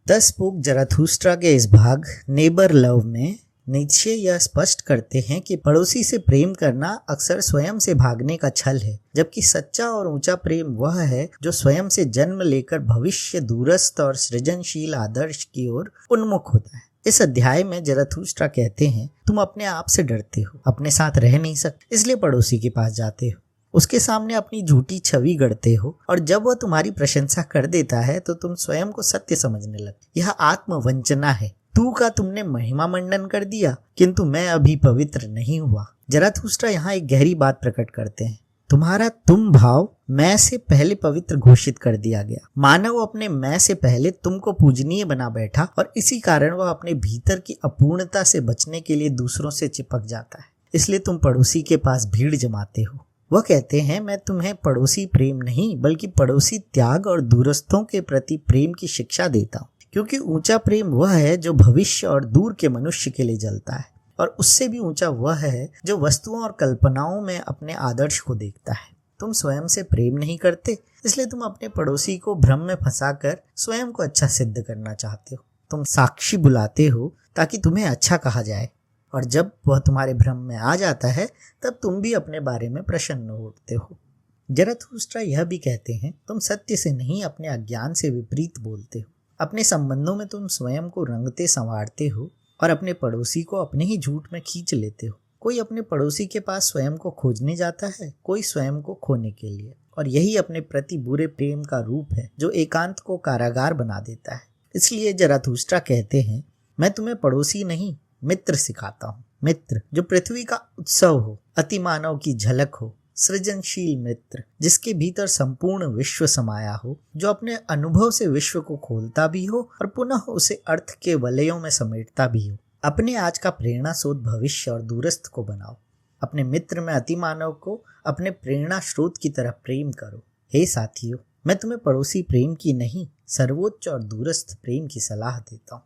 The spook ज़राथुस्ट्रा के इस भाग नेबर लव में नीत्शे यह स्पष्ट करते हैं कि पड़ोसी से प्रेम करना अक्सर स्वयं से भागने का छल है, जबकि सच्चा और ऊंचा प्रेम वह है जो स्वयं से जन्म लेकर भविष्य दूरस्थ और सृजनशील आदर्श की ओर उन्मुख होता है। इस अध्याय में ज़राथुस्ट्रा कहते हैं, तुम अपने आप से डरते हो, अपने साथ रह नहीं सकते, इसलिए पड़ोसी के पास जाते हो, उसके सामने अपनी झूठी छवि गढ़ते हो, और जब वह तुम्हारी प्रशंसा कर देता है तो तुम स्वयं को सत्य समझने लगते। यह आत्मवंचना है। तू का तुमने महिमा मंडन कर दिया, किंतु मैं अभी पवित्र नहीं हुआ। ज़राथुस्ट्रा यहाँ एक गहरी बात प्रकट करते हैं। तुम्हारा तुम भाव मैं से पहले पवित्र घोषित कर दिया गया। मानव अपने मैं से पहले तुम को पूजनीय बना बैठा, और इसी कारण वह अपने भीतर की अपूर्णता से बचने के लिए दूसरों से चिपक जाता है। इसलिए तुम पड़ोसी के पास भीड़ जमाते हो। वह कहते हैं, मैं तुम्हें पड़ोसी प्रेम नहीं बल्कि पड़ोसी त्याग और दूरस्थों के प्रति प्रेम की शिक्षा देता हूँ, क्योंकि ऊंचा प्रेम वह है जो भविष्य और दूर के मनुष्य के लिए जलता है, और उससे भी ऊंचा वह है जो वस्तुओं और कल्पनाओं में अपने आदर्श को देखता है। तुम स्वयं से प्रेम नहीं करते, इसलिए तुम अपने पड़ोसी को भ्रम में फंसाकर स्वयं को अच्छा सिद्ध करना चाहते हो। तुम साक्षी बुलाते हो ताकि तुम्हें अच्छा कहा जाए, और जब वह तुम्हारे भ्रम में आ जाता है तब तुम भी अपने बारे में प्रसन्न होते हो। ज़राथुस्ट्रा यह भी कहते हैं, तुम सत्य से नहीं अपने अज्ञान से विपरीत बोलते हो। अपने संबंधों में तुम स्वयं को रंगते संवारते हो और अपने पड़ोसी को अपने ही झूठ में खींच लेते हो। कोई अपने पड़ोसी के पास स्वयं को खोजने जाता है, कोई स्वयं को खोने के लिए, और यही अपने प्रति बुरे प्रेम का रूप है जो एकांत को कारागार बना देता है। इसलिए ज़राथुस्ट्रा कहते हैं, मैं तुम्हें पड़ोसी नहीं मित्र सिखाता हूँ। मित्र जो पृथ्वी का उत्सव हो, अति मानव की झलक हो, सृजनशील मित्र जिसके भीतर संपूर्ण विश्व समाया हो, जो अपने अनुभव से विश्व को खोलता भी हो और पुनः उसे अर्थ के वलयों में समेटता भी हो। अपने आज का प्रेरणा स्रोत भविष्य और दूरस्थ को बनाओ। अपने मित्र में अति मानव को अपने प्रेरणा स्रोत की तरह प्रेम करो। हे साथियों, मैं तुम्हें पड़ोसी प्रेम की नहीं, सर्वोच्च और दूरस्थ प्रेम की सलाह देता हूँ।